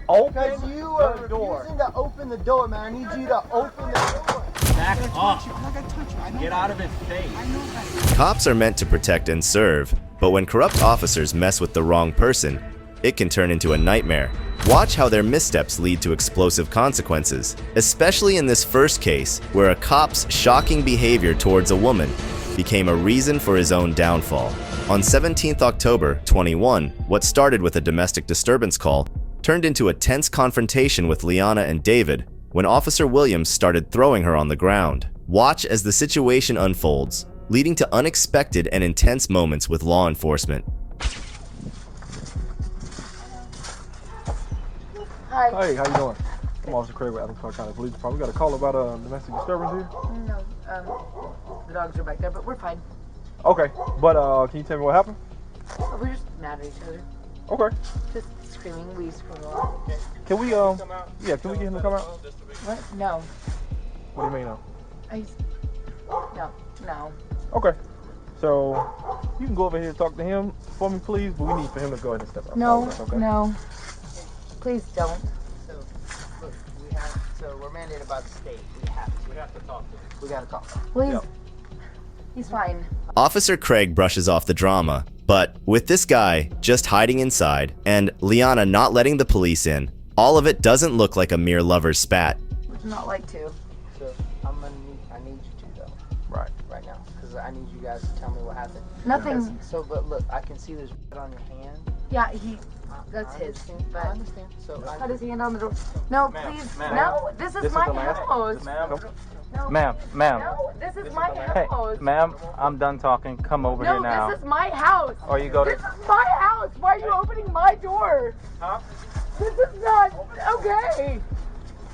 Open Because you are the door. refusing to open the door, man. I need you to open the door. Back up. I Get out of his face. I know that. Cops are meant to protect and serve, but when corrupt officers mess with the wrong person, it can turn into a nightmare. Watch how their missteps lead to explosive consequences, especially in this first case where a cop's shocking behavior towards a woman became a reason for his own downfall. On 17th October 21, what started with a domestic disturbance call turned into a tense confrontation with Liana and David when Officer Williams started throwing her on the ground. Watch as the situation unfolds, leading to unexpected and intense moments with law enforcement. Hi. Hey, how you doing? I'm Officer Craig with Adams Park County Police Department. We got a call about domestic disturbance here. No, the dogs are back there, but we're fine. Okay, but can you tell me what happened? We're just mad at each other. Okay. Just screaming, we scream a lot. Can we yeah, can we get him to come out? What? No. What do you mean no? No. Okay. So you can go over here and talk to him for me, please, but we need for him to go ahead and step out. No, Okay. no. Please don't. So, look, so we're mandated by the state. We have to talk to him. We gotta talk. Please. Yep. He's fine. Officer Craig brushes off the drama, but with this guy just hiding inside and Liana not letting the police in, all of it doesn't look like a mere lover's spat. Would not like to. So I need you to though. Right now, because I need you guys to tell me what happened. Nothing. But look, I can see there's blood on your hand. Yeah, that's I his. understand. But I understand. So cut his hand on the door. No, Ma'am, please. ma'am. No, this is my the last- house. No, Ma'am, no, this is my Hey, house. ma'am, I'm done talking. Come over here No, now. this is my house. Or you go This to. is my house. Why are you opening my door? Huh? This is not okay.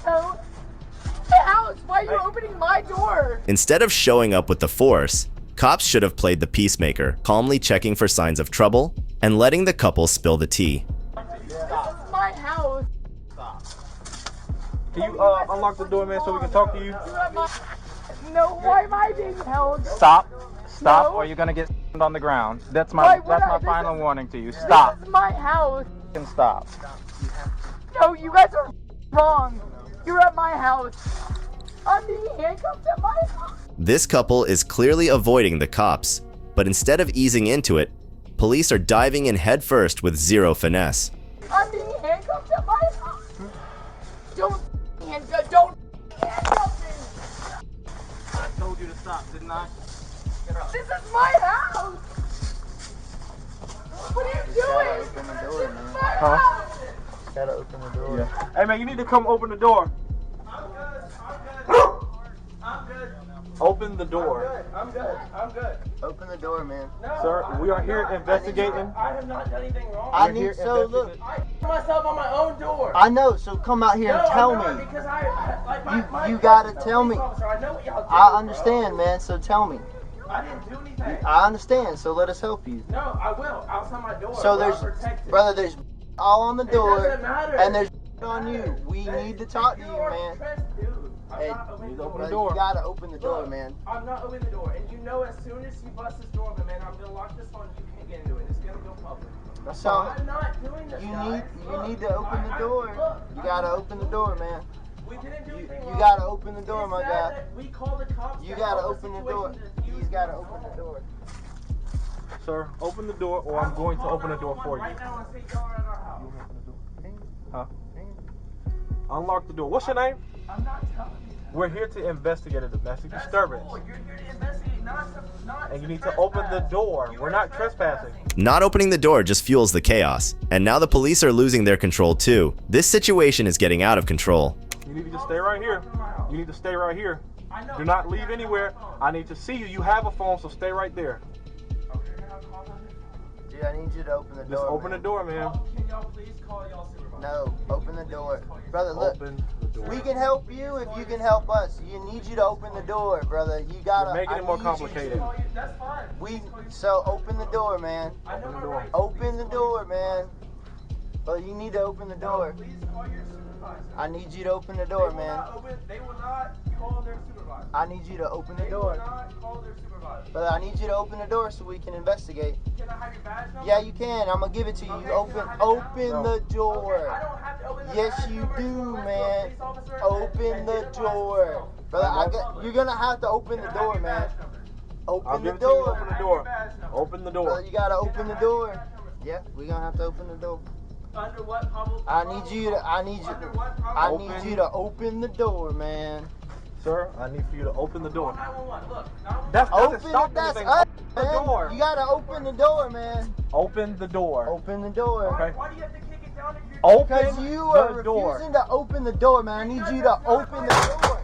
No, my house. Why are you opening my door? Instead of showing up with the force, cops should have played the peacemaker, calmly checking for signs of trouble and letting the couple spill the tea. This is my house. Can you unlock the door, man, so we can talk to you? You have my. No, why am I being held? Stop, No. or you're gonna get on the ground. That's Why my would I? This final is- warning to you. Stop. This is my house. And stop. No, you guys are wrong. You're at my house. I'm being handcuffed at my house. This couple is clearly avoiding the cops, but instead of easing into it, police are diving in headfirst with zero finesse. I'm being handcuffed at my house. Don't handcuff me. I told you to stop, didn't I? This is my house. What are you doing? Open the This door, is man. my Huh? house. Gotta open the door. Yeah. Hey, man, you need to come open the door. I'm good. Open the door. I'm good. Open the door, man. Sir, we are here investigating. I have not done anything wrong. I We're here need so look. investigating. I put myself on my own door. I know. So come out here and tell I'm not, me. because my You gotta tell me. officer, I know what y'all do, I understand, man. So tell me. bro. I didn't do anything. I understand. So let us help you. No, I will. Outside my door. So We're there's, protected. brother, there's all on the door, doesn't matter. and there's on you. We need to talk to you, man. Dude, I'm Hey, not opening the open door. the door. You gotta open the door, Look, man. I'm not opening the door. And you know as soon as you bust this door open, man, I'm gonna lock this phone. You can't get into it. It's gonna go public. That's So I'm not doing this, you guys. need to open the door. You gotta open the door, man. We didn't do You anything you wrong. gotta open the door, He my said guy. that we called the cops. You to gotta help open the situation door. to He's defuse gotta the open the home. door. Sir, open the door or I'm going to open the door for you. Right now and say y'all are at our house. Huh? Unlock the door. What's your name? I'm not telling you. We're here to investigate a domestic disturbance. Cool. You're here to investigate, not And you to need to open the trespass. door. You We're are not trespassing. Not opening the door just fuels the chaos, and now the police are losing their control too. This situation is getting out of control. You need to just stay right here. You need to stay right here. I know. Do not leave anywhere. I need to see you. You have a phone, so stay right there. Okay, you're gonna call them? Dude, I need you to open the door. Just open the man. door, man. Can y'all please call y'all supervisor? No, open the door, brother. Look, Open the door. we can help you if you can help us. You need you to open the door, brother. You gotta. You're making I it more need you to- complicated. Call you- That's fine. So open the door, man. I know Open the my door. rights. Open the door, man. But you need to open the door. Please call your supervisor. supervisor. I need you to open the door, They will man. not open. They will not call their supervisor. I need you to open the They will door. not call their supervisor. Brother, I need you to open the door so we can investigate. Can I have your badge number? Yeah, you can. I'm gonna give it to you. Okay, You open can I have it open now? the Okay, door. I don't have to open the Yes, badge you number. do, Just go to a man. police officer Open and the identify door. yourself. Brother, you're gonna have to open Can the I have door, your man. badge number? I'll Open give the it to you. door. Open the Have door. your badge number. Open the Brother, door. you gotta open Can I the have your door. badge number? Yeah, we're gonna have to open the door. Under what public? I need you to open the door, man. Sir, I need for you to open the door. 911. Look, 911. That doesn't Open stop it, that's anything. us, Open the man. door. You gotta open the door, man. Open the door. Open the door. Okay. Why do you have to kick it down if you're Open Because you are the door. refusing to open the door, man. I need you to open the door.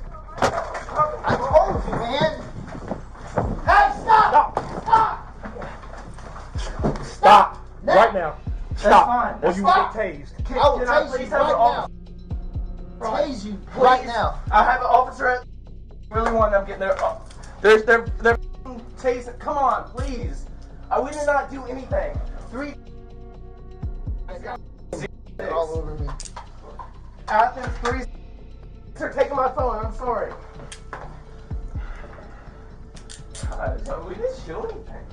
I told you, man. Hey, stop! Stop! Stop. Right now. Stop. fine. Or you will Stop. get tased. I will Can I tase you please have right an now. Tase you right now. I have an officer at really want them getting their. They're chasing. Come on, please. We did not do anything. 3 All over me. Athens 3. They're taking my phone. I'm sorry. Guys, we didn't show anything.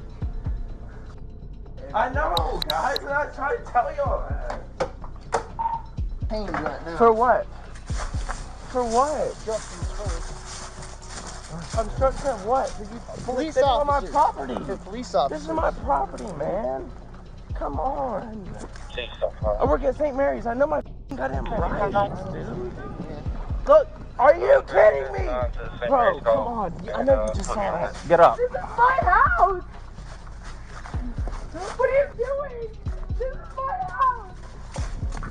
I know, guys. And I tried to tell y'all that. Pain right now. For what? For what? Obstruction of what? Did you Police they on my officers. property? For police This officers. is my property, man. Come on. I work at St. Mary's. I know my goddamn rights, dude. Look, are you kidding me? Bro, come on. I know you just saw it. Get up. This is my house! What are you doing? This is my house!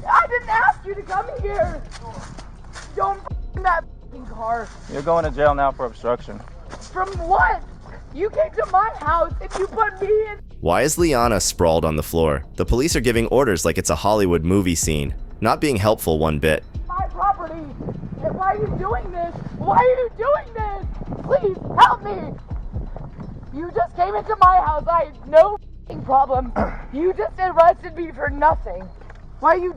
I didn't ask you to come here! Don't f***ing that f***ing car. You're going to jail now for obstruction. From what? You came to my house and you put me in. Why is Liana sprawled on the floor? The police are giving orders like it's a Hollywood movie scene, not being helpful one bit. My property. And why are you doing this? Why are you doing this? Please help me. You just came into my house. I had no f***ing problem. You just arrested me for nothing. Why are you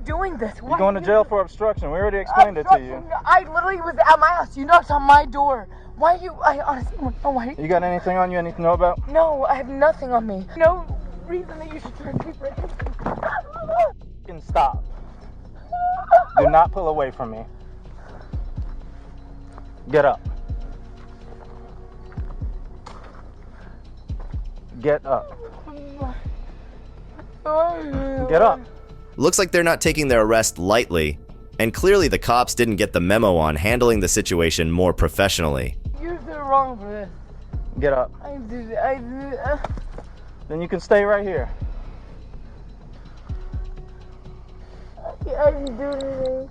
doing this? You're going to jail for obstruction. We already explained it to you. Obstruction. I literally was at my house. You knocked on my door. Why you? I honestly don't know why. You got anything on you I need to know about? No, I have nothing on me. No reason that you should turn me for Fucking stop. Do not pull away from me. Get up. Get up. Get up. Looks like they're not taking their arrest lightly, and clearly the cops didn't get the memo on handling the situation more professionally. You're so wrong for this. Get up. Then you can stay right here. I didn't do anything.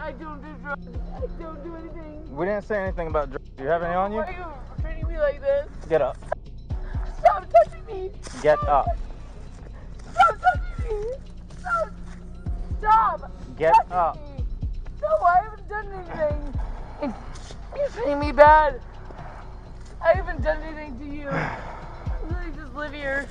I don't do drugs. I don't do anything. We didn't say anything about drugs. Do you have any on you? Why are you treating me like this? Get up. Stop touching me. Get up. Stop touching me. Stop. Stop. Get touching up. Me. No, I haven't done anything. You're treating me bad. I haven't done anything to you. I really just live here.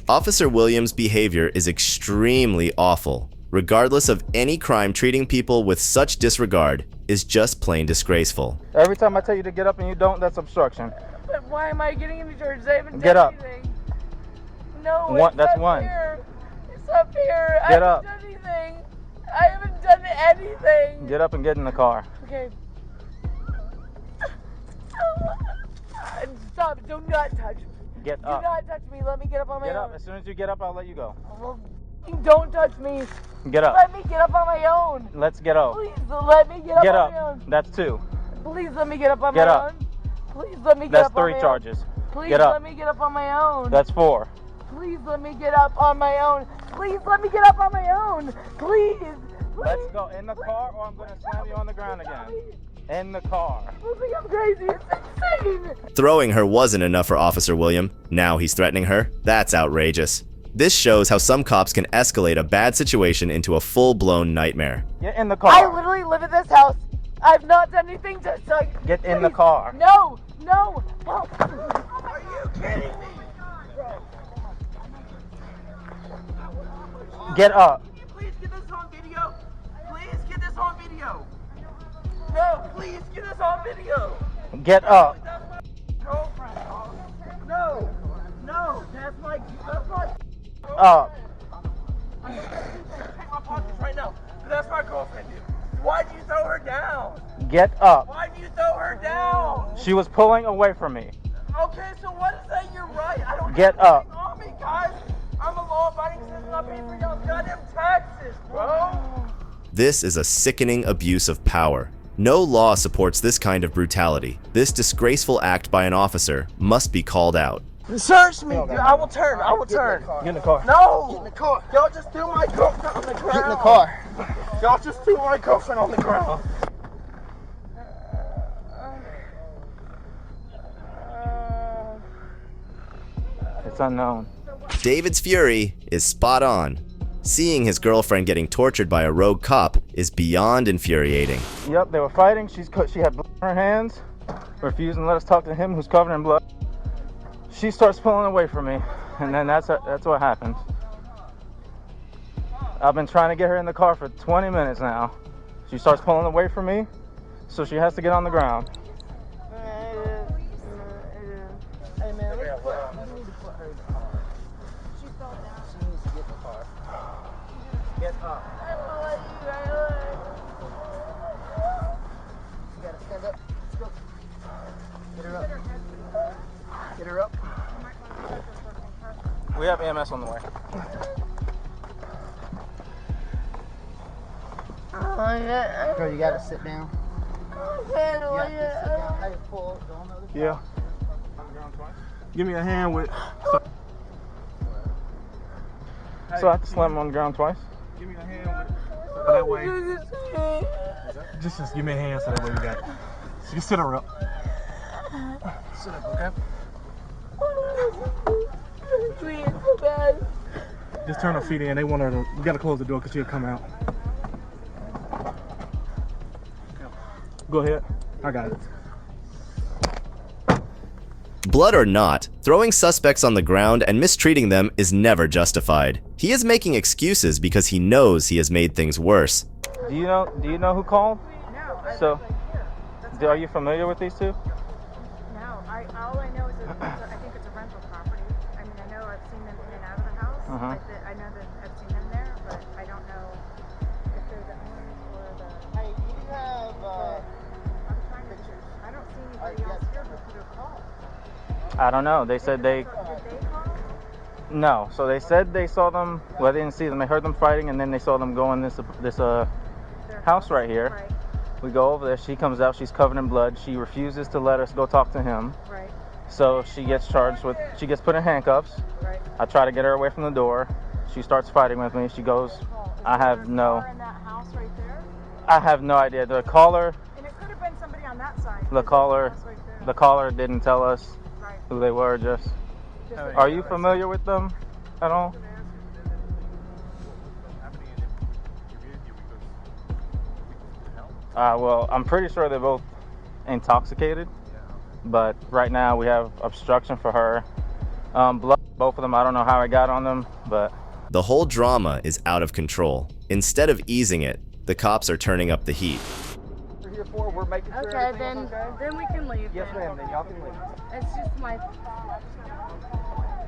Officer Williams' behavior is extremely awful. Regardless of any crime, treating people with such disregard is just plain disgraceful. Every time I tell you to get up and you don't, that's obstruction. But why am I getting any charges? I haven't done Get up. anything. No, One- it's that's up one. here. It's up here. Get I up. haven't done anything. I haven't done anything. Get up and get in the car. Okay. Stop. Do not touch me. Get Do up. not touch me. Let me get up on my Get own. up. As soon as you get up, I'll let you go. Well, don't touch me. Get up. Let me get up on my own. Let's get up. Please let me get up Get on my up. own. That's 2. Please let me get up on Get my up. own. Please let me get That's up on 3 my own. charges. Please Get up. let me get up on my own. That's 4. Please let me get up on my own. Please let me get up on my own. Please. Let's go. In the car or I'm going to slam you on the ground again. In the car. You think I'm crazy. It's insane. Throwing her wasn't enough for Officer William. Now he's threatening her? That's outrageous. This shows how some cops can escalate a bad situation into a full-blown nightmare. Get in the car. I literally live at this house. I've not done anything to Get in the please. car. No. No. Help. Are you kidding me? Get up. Can you please get this on video? on video. No, please get us on video. Get up. That's my girlfriend, dog. No, that's my Up. I'm gonna take my pockets right now. That's my girlfriend, dude. Why'd you throw her down? Get up. Why'd you throw her down? She was pulling away from me. Okay, so what is that? You're right. I don't Get have up. anything on me, guys. I'm a law-abiding citizen. I pay for y'all's goddamn taxes, bro. This is a sickening abuse of power. No law supports this kind of brutality. This disgraceful act by an officer must be called out. Search me, dude. I will turn. Get in the car. No. Get in the car. Y'all just threw my girlfriend on the ground. Get in the car. Y'all just threw my girlfriend on the ground. It's unknown. David's fury is spot on. Seeing his girlfriend getting tortured by a rogue cop is beyond infuriating. Yep, they were fighting. She had blood in her hands, refusing to let us talk to him, who's covered in blood. She starts pulling away from me, and then that's what happened. I've been trying to get her in the car for 20 minutes now. She starts pulling away from me, so she has to get on the ground. Hey, man, you need to put her in the car. She fell down. She needs to get in the car. Get up. You gotta stand up. Let's go. Get her up. Get her up. We have EMS on the way. Girl, you gotta sit down. You gotta sit down. Hey, pull. Go on the other side. Yeah. Give me a hand with. So I have to slam him on the ground twice? Give me a hand with. So that way. Just give me a hand so that way we got it. So just sit her up. Sit up, okay? Just turn her feet in. They want her to. We gotta close the door because she'll come out. Go ahead. I got it. Blood or not, throwing suspects on the ground and mistreating them is never justified. He is making excuses because he knows he has made things worse. Do you know who called? No. So, are you familiar with these two? No. All I know is that I think it's a rental property. I mean, I know I've seen them in and out of the house. Uh-huh. I know that I've seen them there, but I don't know if they're the owners or the. Hey, do you have I'm trying to. I don't see anybody else here who could have called. I don't know. They said they. Did they call? No. So they said they saw them. Well, they didn't see them. They heard them fighting, and then they saw them go in this Their house right here. Right. We go over there. She comes out. She's covered in blood. She refuses to let us go talk to him. Right. So she gets charged with. She gets put in handcuffs. Right. I try to get her away from the door. She starts fighting with me. She goes. I have no. In that house right there? I have no idea. The caller. And it could have been somebody on that side. The caller. Right there. The caller didn't tell us Right. who they were. Just. Just Are you familiar with them at all? Well, I'm pretty sure they're both intoxicated, but right now we have obstruction for her. Blood, both of them. I don't know how I got on them, but The whole drama is out of control. Instead of easing it, the cops are turning up the heat. We're here for. We're making sure. Okay, then we can leave. Yes, ma'am. Then y'all can leave. It's just my.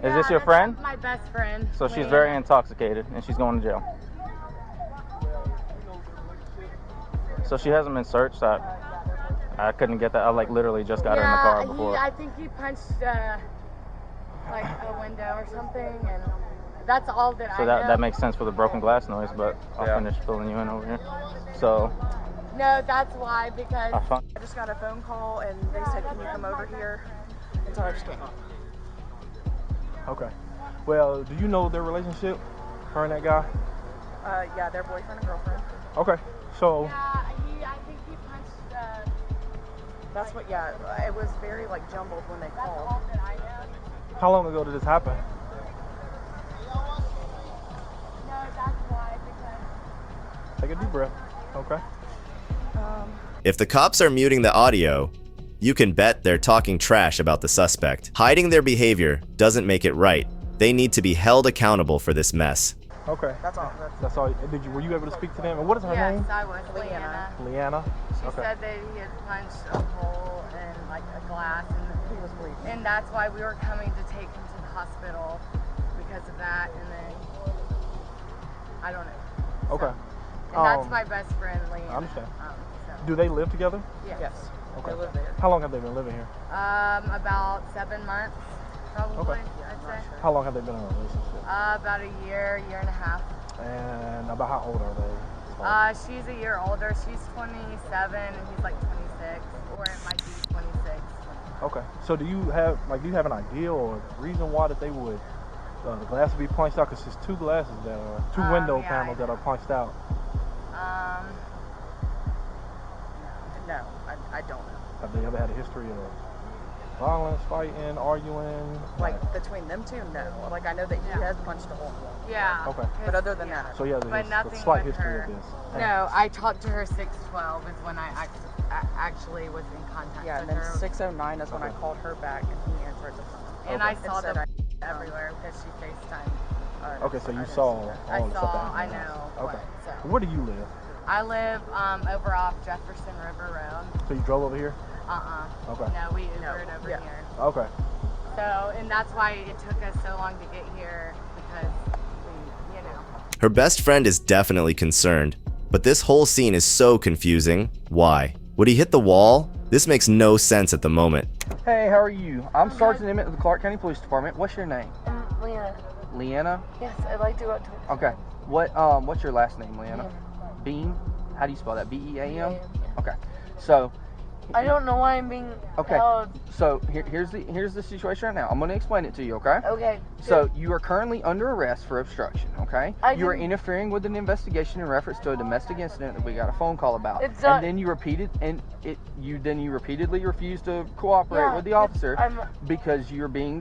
is this your friend? My best friend. So she's very intoxicated and she's going to jail. So she hasn't been searched. I couldn't get that. I literally just got her in the car before. I think he punched like a window or something, and that's all that So I know. that makes sense for the broken glass noise, but I'll finish filling you in over here. So No, that's why, because I just got a phone call and they said, can you come over here? And so I just came. Okay. Well, do you know their relationship? Her and that guy? Yeah, they're boyfriend and girlfriend. Okay. So. I think he punched. That's what, yeah, it was very like jumbled when they That's called. all that I know. How long ago did this happen? No, that's why, because. Take a deep breath. Okay. If the cops are muting the audio, you can bet they're talking trash about the suspect. Hiding their behavior doesn't make it right. They need to be held accountable for this mess. Okay. That's all. That's all. Were you able to speak to them? And what is her name? Yes, I was. Leanna. Leanna. She Okay. said that he had punched a hole in like a glass, and He was bleeding. and that's why we were coming to take him to the hospital because of that. And then I don't know. Okay. And that's my best friend, Leanna. I understand. So. Do they live together? Yes. Okay. They live there. How long have they been living here? About 7 months, probably. Okay. I'd say. How long have they been in a relationship? About a year and a half. And about how old are they? She's a year older. She's 27 and he's like 26, or it might be 26. Okay. So do you have an idea or reason why that they would the glass would be punched out? Because there's two glasses that are two window panels that are punched out. No, I don't know. Have they ever had a history of violence, fighting, arguing? Like between them two, no. Like I know that he has punched a hole. Yeah. Okay. But other than that, So yeah, But there's a nothing slight with history her. of this. No, I talked to her 6/12 is when I actually was in contact yeah. with And then her. 6:09 is when I called her back and he answered the phone. And I And saw said them everywhere because she FaceTimed. Okay, so you saw all I the stuff saw, that I happened. know. Okay. So. Where do you live? I live over off Jefferson River Road. So you drove over here? Uh-uh. Okay. No, we Ubered over Yeah. here. Okay. So, and that's why it took us so long to get here because we, you know. Her best friend is definitely concerned, but this whole scene is so confusing. Why? Would he hit the wall? This makes no sense at the moment. Hey, how are you? I'm Sergeant Emmett of the Clark County Police Department. What's your name? Leanna. Leanna? Yes, I'd like to go to Okay. What's your last name, Leanna? Beam? How do you spell that? B-E-A-M? Okay. So I don't know why I'm being okay. held. So here's the situation right now. I'm going to explain it to you, okay? Okay. So you are currently under arrest for obstruction, okay? You are didn't- interfering with an investigation in reference to a domestic incident that we got a phone call about. It's not- And then you repeatedly refused to cooperate with the officer because you're being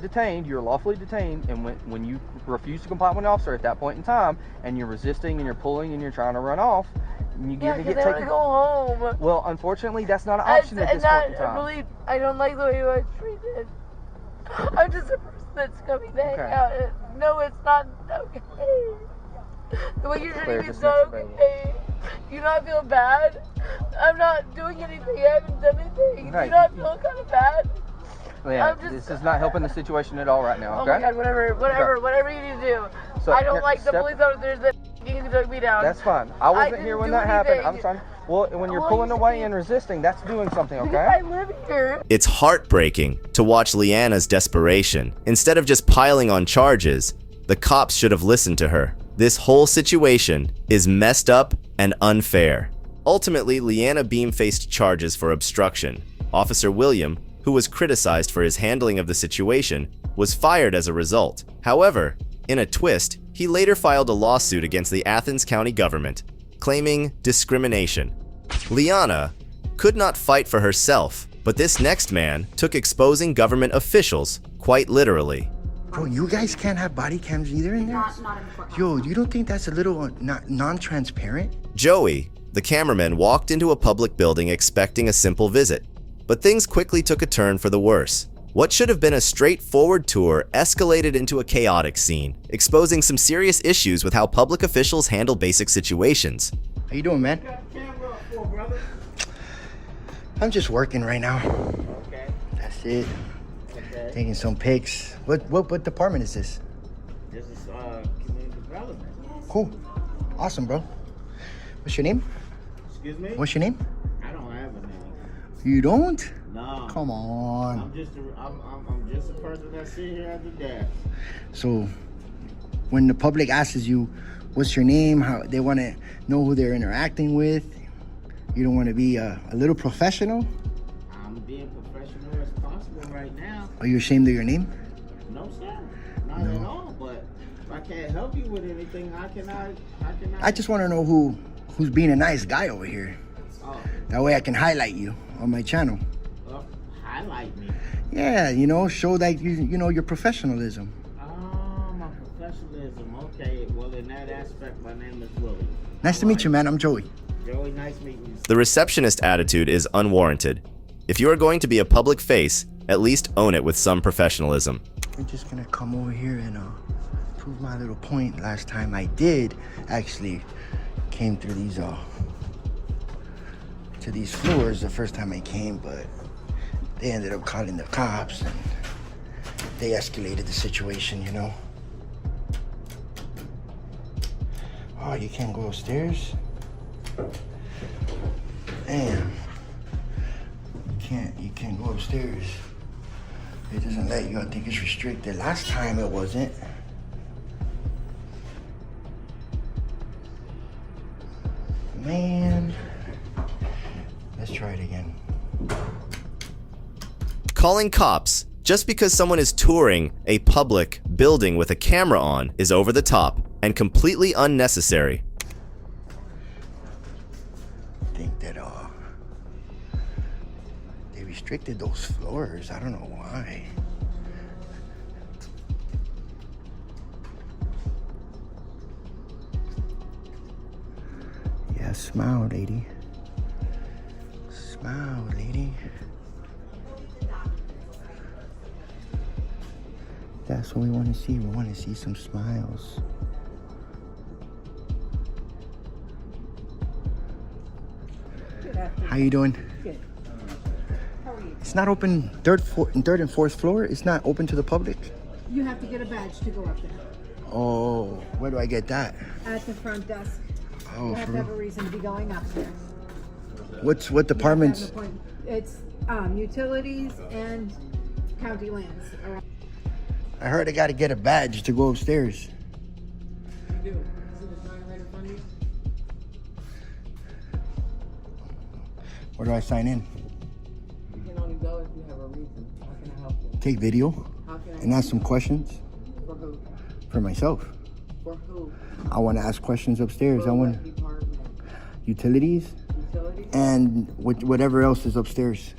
detained. You're lawfully detained, and when you refuse to comply with an officer at that point in time, and you're resisting and you're pulling and you're trying to run off, you Yeah, get because I want to taken. go home. Well, unfortunately, that's not an option at this point in time. I don't like the way you are treated. I'm just a person that's coming to hang Okay. out. No, it's not okay. The way you're treating me is not okay. Do you not feel bad? I'm not doing anything. I haven't done anything. Do Right. you not feel kind of bad? Yeah, I'm just- this is not helping the situation at all right now, Oh okay? my God, whatever you need to do. So, I don't here, like the step- police officers that you took me down. That's fine. I wasn't here didn't when do that happened. I'm anything. trying. Well, when you're Well, pulling you away see- and resisting, that's doing something, Because okay? I live here. It's heartbreaking to watch Leanna's desperation. Instead of just piling on charges, the cops should have listened to her. This whole situation is messed up and unfair. Ultimately, Leanna Beam faced charges for obstruction. Officer William, who was criticized for his handling of the situation, was fired as a result. However, in a twist, he later filed a lawsuit against the Athens County government, claiming discrimination. Leanna could not fight for herself, but this next man took exposing government officials quite literally. Bro, you guys can't have body cams either in there? Not in the courthouse. Yo, you don't think that's a little non-transparent? Joey, the cameraman, walked into a public building expecting a simple visit, but things quickly took a turn for the worse. What should have been a straightforward tour escalated into a chaotic scene, exposing some serious issues with how public officials handle basic situations. How you doing, man? I'm just working right now. Okay. That's it. Okay. Taking some pics. What department is this? This is community development. Cool. Awesome, bro. What's your name? Excuse me? What's your name? I don't have a name. You don't? No. Come on. I'm just a person that sit here at the desk. So, when the public asks you, what's your name? How they want to know who they're interacting with. You don't want to be a little professional? I'm being professional as possible right now. Are you ashamed of your name? No, sir. Not at all. But if I can't help you with anything, how can I? I just want to know who's being a nice guy over here. Oh, That way I can highlight you on my channel. highlight me. Yeah, show that you know your professionalism. Oh, my professionalism. Okay. Well, in that aspect, my name is Willie. Nice to meet you, man. I'm Joey. Joey, nice meeting you. The receptionist attitude is unwarranted. If you are going to be a public face, at least own it with some professionalism. We're just gonna come over here and prove my little point, last time I did actually came through these to these floors the first time I came, but they ended up calling the cops and they escalated the situation, you know. Oh, you can't go upstairs? Damn. You can't go upstairs. It doesn't let you. I think it's restricted. Last time it wasn't. Man. Let's try it again. Calling cops just because someone is touring a public building with a camera on is over the top and completely unnecessary. I think that they restricted those floors. I don't know why. Yeah, smile, lady. Smile, lady. That's what we want to see. We want to see some smiles. How you doing? Good. How are you? It's not open third and fourth floor. It's not open to the public. You have to get a badge to go up there. Oh, where do I get that? At the front desk. Oh, You have for to have a real? reason to be going up there. What You have to have departments? an appointment. It's utilities and county lands. I heard I got to get a badge to go upstairs. You do. Is it a sign right in front of you? Where do I sign in? You can only go if you have a reason. How can I help you? Take video How can I and ask some questions For who? for myself. For who? I want to ask questions upstairs. I For want what department? utilities Utilities? and whatever else is upstairs.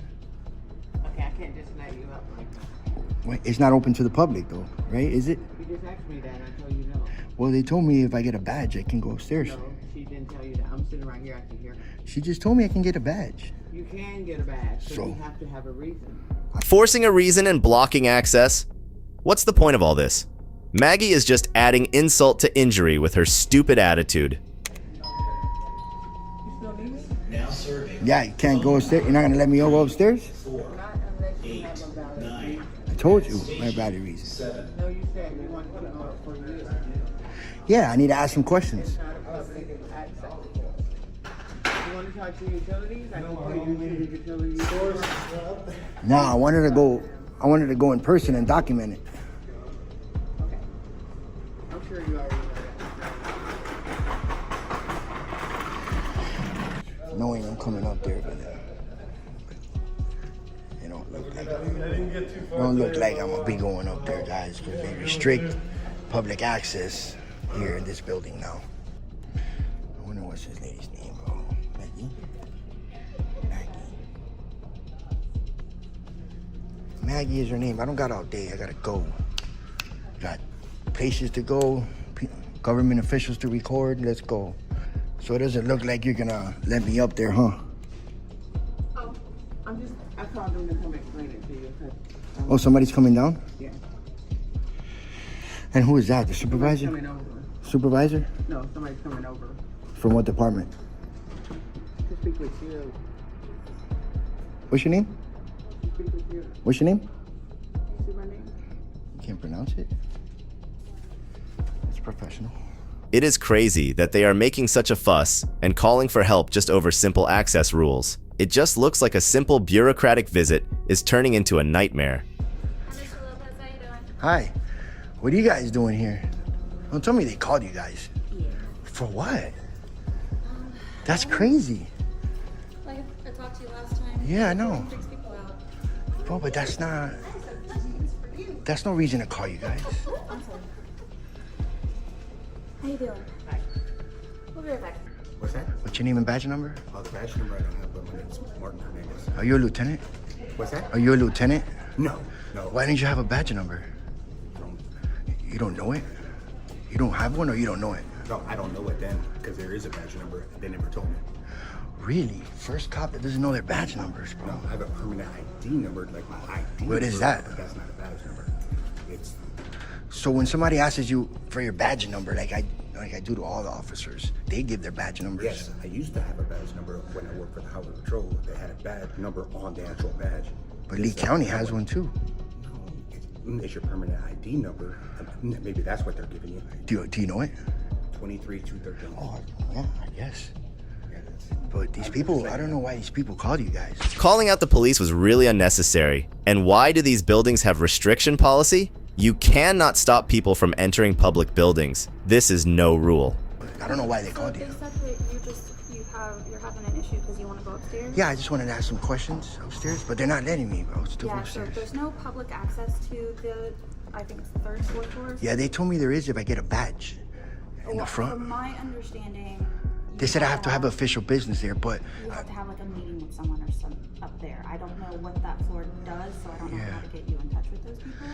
Okay, I can't just let you up like that. Wait, it's not open to the public though, right? Is it? You just asked me that, I told you no. Well, they told me if I get a badge, I can go upstairs. No, she didn't tell you that. I'm sitting right here, I can hear. She just told me I can get a badge. You can get a badge, but So? you have to have a reason. Forcing a reason and blocking access? What's the point of all this? Maggie is just adding insult to injury with her stupid attitude. Yeah, you can't go upstairs. You're not gonna let me go upstairs? Not unless you have a valid reason. I told you my valid reason. No, you said you wanted to go up for you. Yeah, I need to ask some questions. Not a public access. You want to talk to utilities? I can put you to the utilities. No, I wanted to go in person and document it. Okay. I'm sure you already know that. Knowing I'm coming up there, but it don't look like I'm gonna be going up there, guys, because they restrict public access here in this building now. I wonder what's this lady's name. Oh, Maggie? Maggie is her name. I don't got all day. I gotta go. Got places to go, government officials to record. Let's go. So it doesn't look like you're gonna let me up there, huh? Oh, I called them to come explain it to you. Oh, somebody's coming down? Yeah. And who is that? The supervisor? Somebody's coming over. Supervisor? No, somebody's coming over From what department? to speak with you. What's your name? To speak with you. What's your name? See my name? You can't pronounce it? It's professional. It is crazy that they are making such a fuss and calling for help just over simple access rules. It just looks like a simple bureaucratic visit is turning into a nightmare. Hi. What are you guys doing here? Don't tell me they called you guys. Yeah. For what? That's crazy. Like I talked to you last time. Yeah, I know. Fix people out. Bro, but that's no reason to call you guys. I'm sorry. How you doing? Hi. We'll be right back. What's that? What's your name and badge number? Oh, the badge number I don't have, but my name's Martin Hernandez. Are you a lieutenant? What's that? Are you a lieutenant? No. Why didn't you have a badge number? You don't know it? You don't have one or you don't know it? No, I don't know it then, because there is a badge number. They never told me. Really? First cop that doesn't know their badge numbers, bro. No, I have a permanent ID number, like my ID. What is number, that? but that's not a badge number. It's So when somebody asks you for your badge number, like I do to all the officers, they give their badge numbers. Yes, I used to have a badge number when I worked for the Highway Patrol. They had a badge number on the actual badge. But Lee County has one too. No, it's your permanent ID number. Maybe that's what they're giving you. Do you know it? 23213. Oh, yeah, I guess. But these people, I don't know why these people called you guys. Calling out the police was really unnecessary. And why do these buildings have restriction policy? You cannot stop people from entering public buildings. This is no rule. I don't know why they called you. They said that you're having an issue because you want to go upstairs? Yeah, I just wanted to ask some questions upstairs, but they're not letting me, bro. It's too upstairs. So there's no public access to the, I think it's the 3rd, 4th floors? Yeah, they told me there is if I get a badge in the front. From my understanding, They said I have to have official business there, but you have to have like a meeting with someone or some up there. I don't know what that floor does, so I don't know how to get you in touch with those people.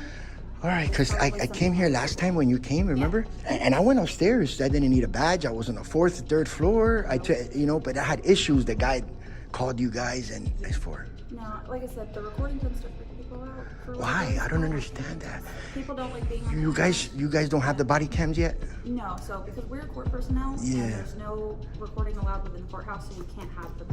all right, because I came here last time when you came, remember? And I went upstairs. I didn't need a badge. I was on the 4th, 3rd floor. But I had issues. The guy called you guys and it's for. No, like I said, the recording tends to freak people out. Why? I don't understand that. People don't like being on You guys don't have the body cams yet? No, so because we're court personnel, Yeah. and there's no recording allowed within the courthouse, so we can't have the.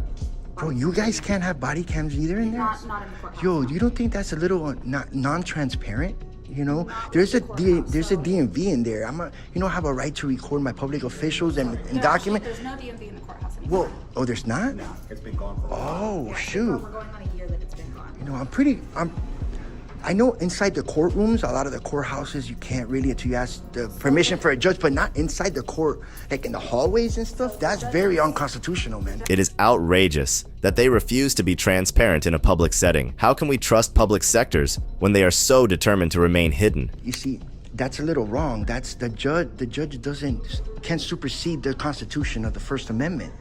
Bro, you guys can't have body cams either in there? Not in the courthouse. Yo, you don't think that's a little non-transparent? You know, there's a DMV in there. I have a right to record my public officials and document. There's no DMV in the courthouse anymore. Well, oh, there's not? No, it's been gone for a while. Oh, shoot. We're going on a year that it's been gone. I know inside the courtrooms, a lot of the courthouses, you can't really until you ask the permission for a judge, but not inside the court, like in the hallways and stuff. That's very unconstitutional, man. It is outrageous that they refuse to be transparent in a public setting. How can we trust public sectors when they are so determined to remain hidden? You see, that's a little wrong. That's the judge. The judge can't supersede the Constitution of the First Amendment.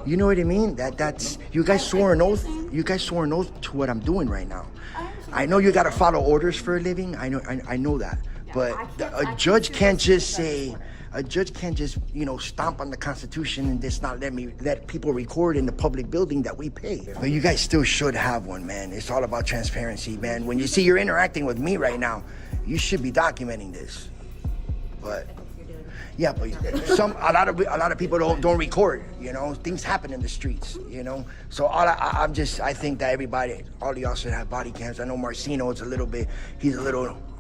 You know what I mean? That's you guys swore an oath. You guys swore an oath to what I'm doing right now. I know you gotta follow orders for a living. I know that. But a judge can't just say. A judge can't just, stomp on the Constitution and just not let people record in the public building that we pay. But you guys still should have one, man. It's all about transparency, man. When you see you're interacting with me right now, you should be documenting this. But yeah, but a lot of people don't record. Things happen in the streets. So I think that all of y'all should have body cams. I know Marcino is he's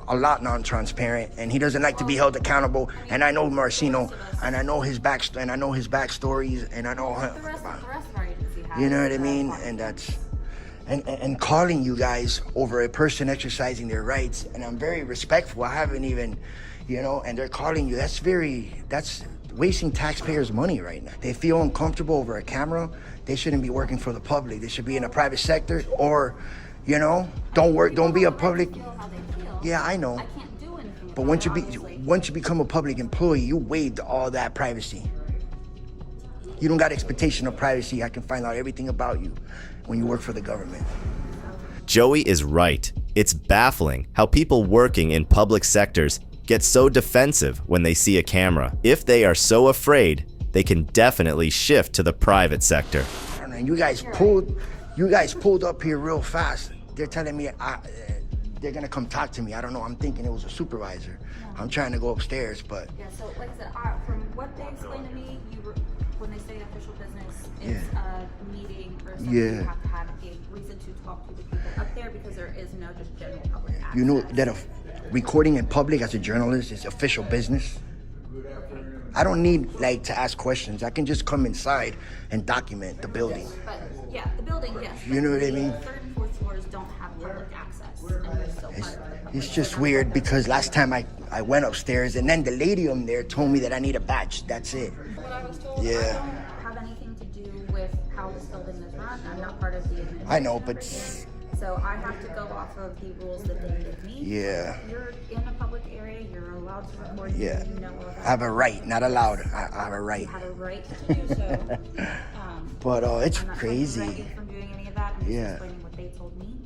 a lot non-transparent, and he doesn't like to be held accountable. And I know Marcino, and I know his backstories, and I know him. The rest of our agency has. You know what I mean? And that's and calling you guys over a person exercising their rights, and I'm very respectful. I haven't even, and they're calling you. That's wasting taxpayers' money right now. They feel uncomfortable over a camera. They shouldn't be working for the public. They should be in a private sector, or, don't be a public. Yeah, I know. I can't do anything. But once you become a public employee, you waived all that privacy. You don't got expectation of privacy. I can find out everything about you when you work for the government. Joey is right. It's baffling how people working in public sectors get so defensive when they see a camera. If they are so afraid, they can definitely shift to the private sector. I don't know, you guys pulled up here real fast. They're telling me they're gonna come talk to me. I don't know. I'm thinking it was a supervisor. I'm trying to go upstairs, but Yeah. So, like I said, from what they explained to me, when they say official business, it's a meeting or something. You have to have a reason to talk to the people up there because there is no just general public access. you know that recording in public as a journalist is official business. I don't need to ask questions. I can just come inside and document the building. But yeah, the building, yes. You know what I mean? The 3rd and 4th floors don't have public access. It's just weird because last time I went upstairs and then the lady up there told me that I need a badge. That's it. What I was told, I don't have anything to do with how this building is run. I'm not part of the administration. I know, but so I have to go off of the rules that they give me. Yeah. You're in a public area. You're allowed to record. Yeah. I have a right, not allowed. I have a right. You have a right to do so. But it's I'm not crazy. from doing any of that. I'm just explaining what they told me.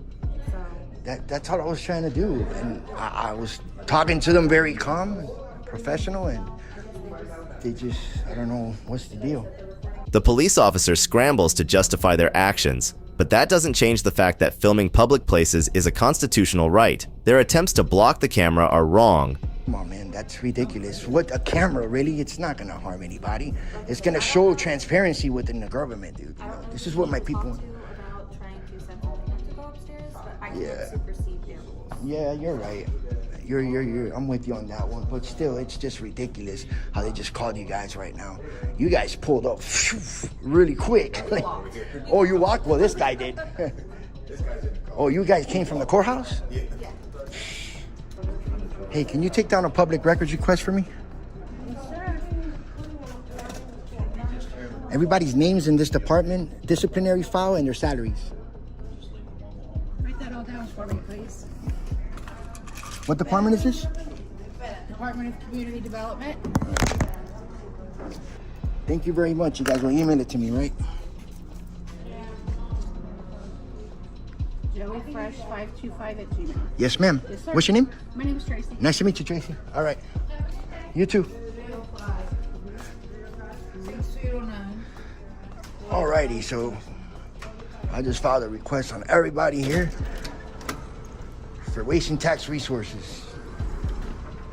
So That's all I was trying to do, and I was talking to them very calm, professional, and they just, I don't know what's the deal. The police officer scrambles to justify their actions, but that doesn't change the fact that filming public places is a constitutional right. Their attempts to block the camera are wrong, Come on, man, that's ridiculous. What, a camera, really? It's not gonna harm anybody. It's gonna show transparency within the government, dude. You know, this is what my people want. About trying to send something to go upstairs, but I can't supersede their rules. Yeah, you're right. I'm with you on that one. But still, it's just ridiculous how they just called you guys right now. You guys pulled up really quick. Oh, you walked? Well, this guy did. Oh, you guys came from the courthouse? Yeah. Hey, can you take down a public records request for me? Everybody's names in this department, disciplinary file, and their salaries. Write that all down for me, please. What department is this? Department of Community Development. Thank you very much. You guys will email it to me, right? Joey Fresh 525@gmail. Yes, ma'am. Yes, sir. What's your name? My name is Tracy. Nice to meet you, Tracy. All right. You too. 6209. Alrighty, so I just filed a request on everybody here for wasting tax resources.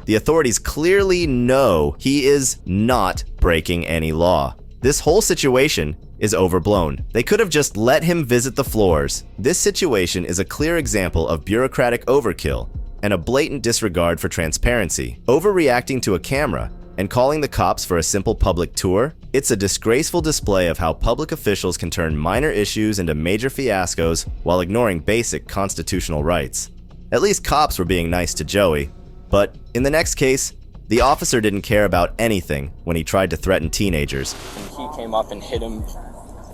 The authorities clearly know he is not breaking any law. This whole situation is overblown. They could have just let him visit the floors. This situation is a clear example of bureaucratic overkill and a blatant disregard for transparency. Overreacting to a camera and calling the cops for a simple public tour, it's a disgraceful display of how public officials can turn minor issues into major fiascos while ignoring basic constitutional rights. At least cops were being nice to Joey, but in the next case, the officer didn't care about anything when he tried to threaten teenagers. He came up and hit him.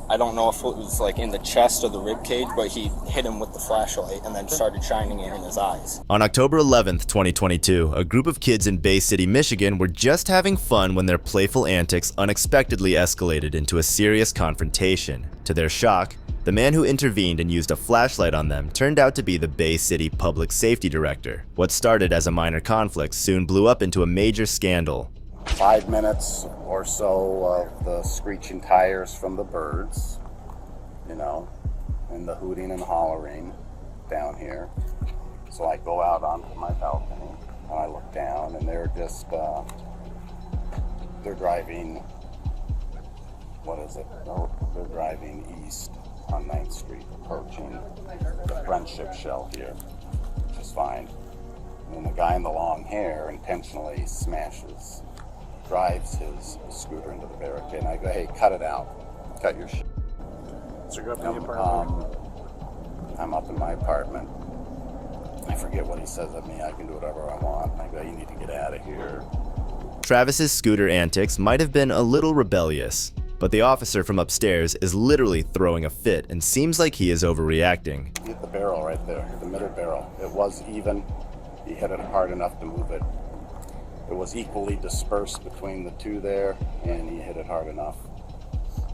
I don't know if it was like in the chest or the rib cage, but he hit him with the flashlight and then started shining it in his eyes. On October 11th, 2022, a group of kids in Bay City, Michigan were just having fun when their playful antics unexpectedly escalated into a serious confrontation. To their shock, the man who intervened and used a flashlight on them turned out to be the Bay City Public Safety Director. What started as a minor conflict soon blew up into a major scandal. 5 minutes or so of the screeching tires from the birds, you know, and the hooting and hollering down here. So I go out onto my balcony and I look down and they're just, they're driving, what is it? They're driving east on 9th Street, approaching the Friendship Shell here, which is fine. And the guy in the long hair intentionally drives his scooter into the barricade, and I go, hey, cut it out. Cut your shit. So you're up in the apartment? I'm up in my apartment. I forget what he says of me. I can do whatever I want. I go, you need to get out of here. Travis's scooter antics might have been a little rebellious, but the officer from upstairs is literally throwing a fit and seems like he is overreacting. Hit the barrel right there, the middle barrel. It was even. He hit it hard enough to move it. It was equally dispersed between the two there, and he hit it hard enough.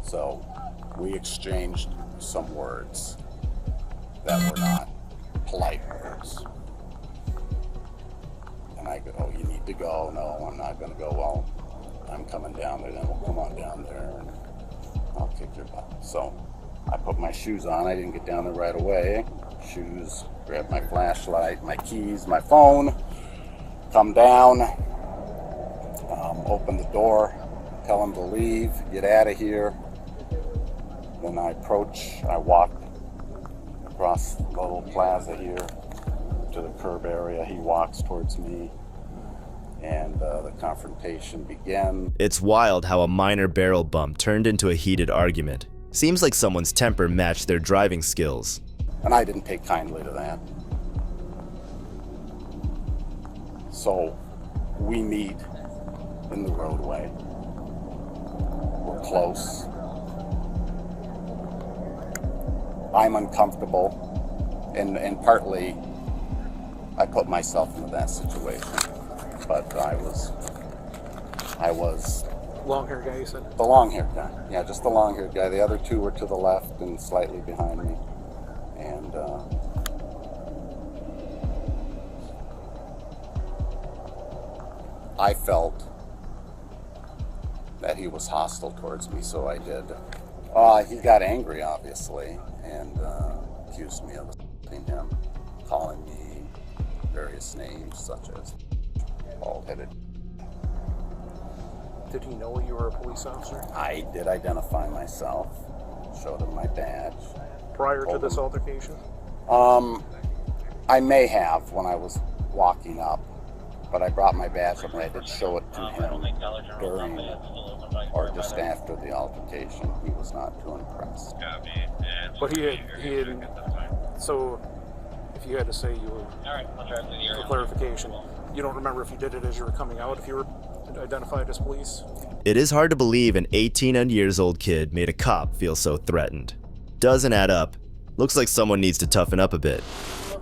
So we exchanged some words that were not polite words. And I go, oh, you need to go. No, I'm not going to go. Well, I'm coming down there. Then we'll come on down there, and I'll kick your butt. So I put my shoes on. I didn't get down there right away. Shoes, grab my flashlight, my keys, my phone, come down, open the door, tell him to leave, get out of here. Then I walk across the little plaza here to the curb area. He walks towards me, and the confrontation began. It's wild how a minor barrel bump turned into a heated argument. Seems like someone's temper matched their driving skills. And I didn't take kindly to that. So we meet in the roadway. We're close. I'm uncomfortable, and partly I put myself into that situation. But I was long-haired guy, you said? The long-haired guy. Yeah, just the long-haired guy. The other two were to the left and slightly behind me. And I felt that he was hostile towards me, so I did. He got angry, obviously, and accused me of assaulting him, calling me various names such as bald-headed. Did he know you were a police officer? I did identify myself, showed him my badge. Prior to this altercation? I may have when I was walking up, but I brought my badge and I did show it to him during or just after the altercation. He was not too impressed. But he had, so if you had to say you were, for clarification, you don't remember if you did it as you were coming out, if you were identified as police? It is hard to believe an 18-years-old kid made a cop feel so threatened. Doesn't add up. Looks like someone needs to toughen up a bit.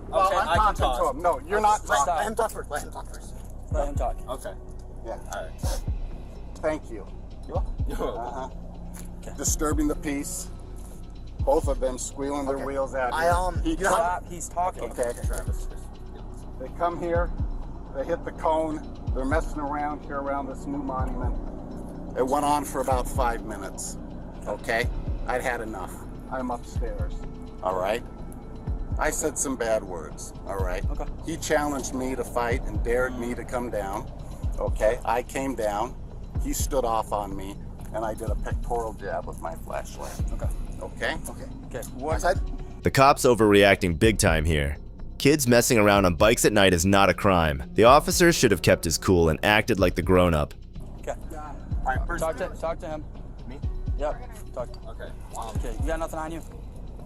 Well, Okay, I'm I can talking talk. to him. No, you're not talking. Let him talk first. Let him talk first. Let him talk. Okay. Yeah. All right. Thank you. You're welcome. Okay. Disturbing the peace. Both of them squealing their wheels at me. He's talking. Okay. Travis. They come here. They hit the cone. They're messing around here around this new monument. It went on for about 5 minutes. Okay? I'd had enough. I'm upstairs. All right? I said some bad words. All right? Okay. He challenged me to fight and dared me to come down. Okay? I came down. He stood off on me, and I did a pectoral jab with my flashlight. Okay. Okay? Okay. What? I said, The cop's overreacting big time here. Kids messing around on bikes at night is not a crime. The officer should have kept his cool and acted like the grown-up. Okay. All right. Talk to him. Me? Yep. Talk. Okay. Okay. You got nothing on you?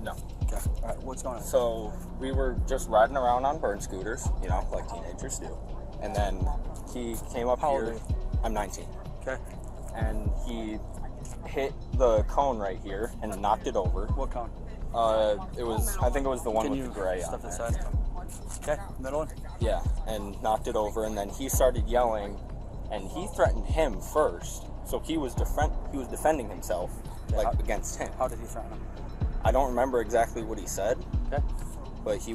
No. Okay. All right. What's going on? So we were just riding around on burn scooters, you know, like teenagers do, and then he came up How here. old are you? I'm 19. Okay. And he hit the cone right here and knocked it over. What cone? It was. I think it was the one Can with you the gray step on this there. side? Okay, middle one. Yeah, and knocked it over, and then he started yelling, and he threatened him first. So he was defending himself, like against him. How did he threaten him? I don't remember exactly what he said. Okay. But he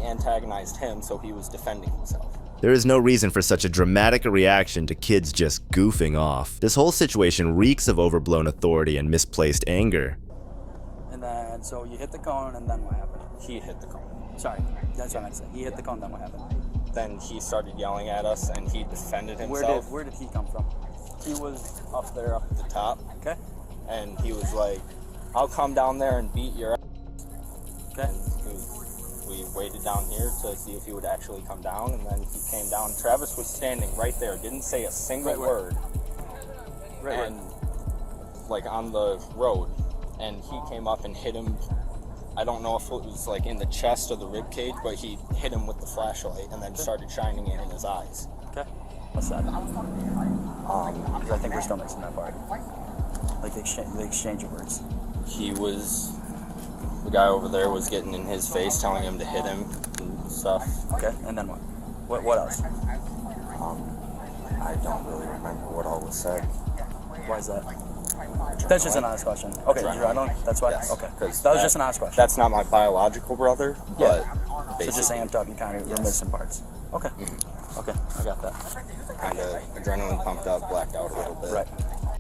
antagonized him, so he was defending himself. There is no reason for such a dramatic a reaction to kids just goofing off. This whole situation reeks of overblown authority and misplaced anger. And then, so you hit the cone, and then what happened? He hit the cone. Sorry, that's what I meant to say. He hit the cone, then what happened? Then he started yelling at us, and he defended himself. Where did he come from? He was up there, up at the top. Okay. And he was like, "I'll come down there and beat your ass." Okay. And we waited down here to see if he would actually come down, and then he came down. Travis was standing right there, didn't say a single word. Right. Like on the road, and he came up and hit him. I don't know if it was like in the chest or the rib cage, but he hit him with the flashlight and then started shining it in his eyes. Okay. What's that? Because I think we're still missing that part. Like the exchange of words. The guy over there was getting in his face, telling him to hit him and stuff. Okay, and then what? What else? I don't really remember what all was said. Why is that? That's just an honest question. Okay, you're adrenaline? That's why? Yes. Okay. That was just an honest question. That's not my biological brother, but So just amped up, you kind of were missing parts. Okay. Okay, I got that. Kind of adrenaline pumped up, blacked out a little bit. Right.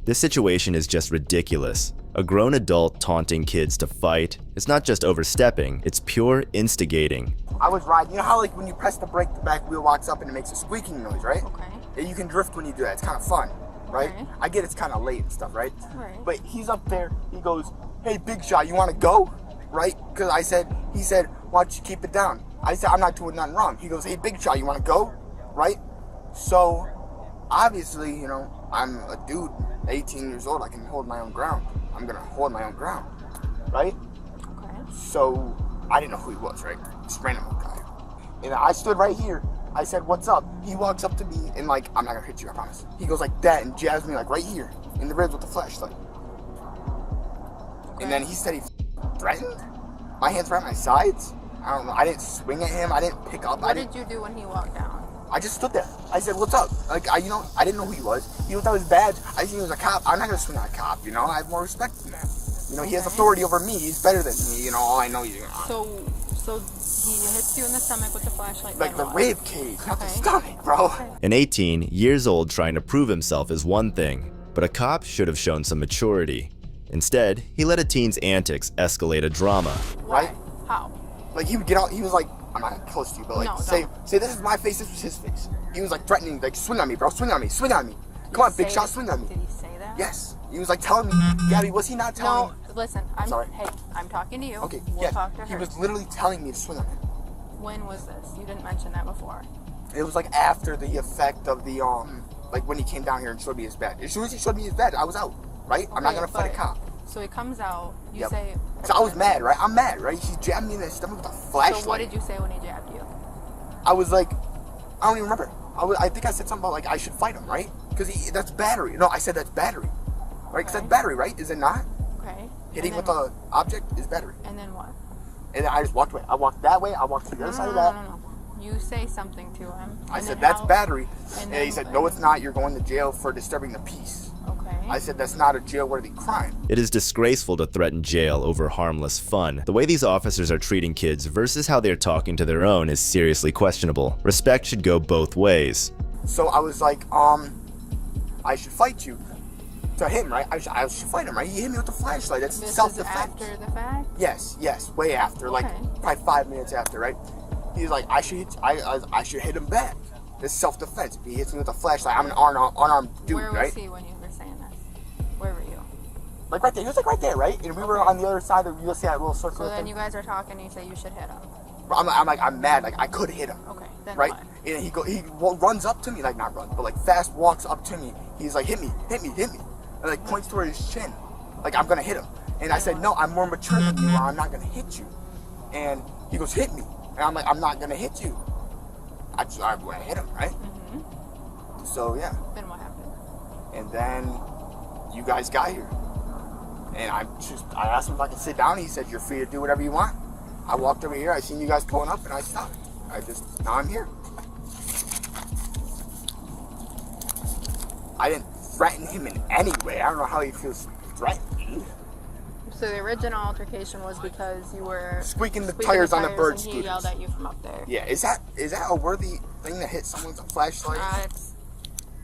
This situation is just ridiculous. A grown adult taunting kids to fight. It's not just overstepping, it's pure instigating. I was riding, you know how like when you press the brake, the back wheel locks up and it makes a squeaking noise, right? Okay. And you can drift when you do that, it's kind of fun, right? Okay. I get it's kind of late and stuff, right? Right. But he's up there, he goes, "Hey, big shot, you want to go?" Right? Because he said, "Why don't you keep it down?" I said, "I'm not doing nothing wrong." He goes, "Hey, big shot, you want to go?" Right? So, obviously, you know, I'm a dude, 18 years old, I can hold my own ground. I'm gonna hold my own ground, right? Okay. So, I didn't know who he was, right? Just random guy. And I stood right here. I said, "What's up?" He walks up to me and like, "I'm not gonna hit you, I promise." He goes like that and jabs me like right here in the ribs with the flashlight. And then he said he threatened. My hands were at my sides. I don't know. I didn't swing at him. I didn't pick up. What did you do when he walked down? I just stood there. I said, "What's up?" Like, I didn't know who he was. He looked at his badge. I seen he was a cop. I'm not gonna swing at a cop, you know? I have more respect than that. You know, he has authority over me. He's better than me, you know? All I know he's So he hits you in the stomach with the flashlight. like the rib cage, not the stomach, bro. An 18-years-old trying to prove himself is one thing, but a cop should have shown some maturity. Instead, he let a teen's antics escalate a drama. Right? How? Like, he would get out, he was like, "I'm not close to you, but like, No, say this is my face, this was his face." He was like threatening, like, swing on me, bro, swing on me, swing on me. Come on, big shot, swing on me. Did he say that? Yes. He was like telling me, Gabby, was he not telling me? No, listen, hey, I'm talking to you. Okay, we'll talk to her. He was literally telling me to swing on him. When was this? You didn't mention that before. It was like after the effect of the, like when he came down here and showed me his badge. As soon as he showed me his badge, I was out, right? Okay, I'm not gonna fight a cop. So he comes out, you say... So I was mad, right? I'm mad, right? He jabbed me in the stomach with a flashlight. So what did you say when he jabbed you? I was like, I don't even remember. I think I said something about like I should fight him, right? Because that's battery. No, I said that's battery. Right? Because that's battery, right? Is it not? Okay. Hitting with an object is battery. And then what? And then I just walked away. I walked that way. I walked to the other side of that. No. You say something to him. I said, that's battery. And he said, no, it's not. You're going to jail for disturbing the peace. Okay. I said, that's not a jail-worthy crime. It is disgraceful to threaten jail over harmless fun. The way these officers are treating kids versus how they're talking to their own is seriously questionable. Respect should go both ways. So I was like, I should fight you. To him, right? I should fight him, right? He hit me with the flashlight. That's self-defense. This is after the fact? Yes, way after, like probably 5 minutes after, right? He's like, I should hit him back. This self-defense. If he hits me with a flashlight, I'm an unarmed dude, right? Where was he when you were saying this? Where were you? Like right there. He was like right there, right? And we were on the other side of, you'll see that little circle. So then you guys are talking and you say you should hit him. I'm mad, like I could hit him. Okay, then right? what? And he runs up to me, like not runs, but like fast walks up to me. He's like, hit me. And like points toward his chin. Like I'm gonna hit him. And I said, no, I'm more mature than you, or I'm not gonna hit you. And he goes, hit me. And I'm like, I'm not gonna hit you. I hit him, right? Mm-hmm. So yeah. Then what happened? And then you guys got here. And I asked him if I could sit down. He said, you're free to do whatever you want. I walked over here, I seen you guys pulling up, and I stopped. Now I'm here. I didn't threaten him in any way. I don't know how he feels threatened. So the original altercation was because you were squeaking the tires on the bird and scooters. he yelled at you from up there. Yeah, is that a worthy thing to hit someone with a flashlight?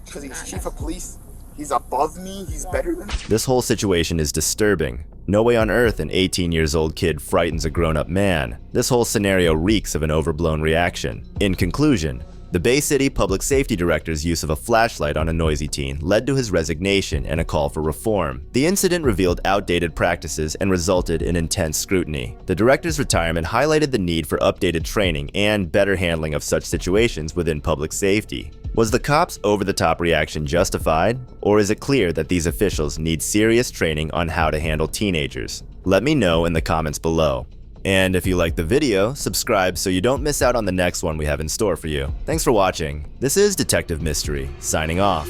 Because he's chief of police. He's above me. He's better than me. This whole situation is disturbing. No way on earth an 18-year-old kid frightens a grown-up man. This whole scenario reeks of an overblown reaction. In conclusion, the Bay City Public Safety Director's use of a flashlight on a noisy teen led to his resignation and a call for reform. The incident revealed outdated practices and resulted in intense scrutiny. The director's retirement highlighted the need for updated training and better handling of such situations within public safety. Was the cops' over-the-top reaction justified, or is it clear that these officials need serious training on how to handle teenagers? Let me know in the comments below. And if you liked the video, subscribe so you don't miss out on the next one we have in store for you. Thanks for watching. This is Detective Mystery, signing off.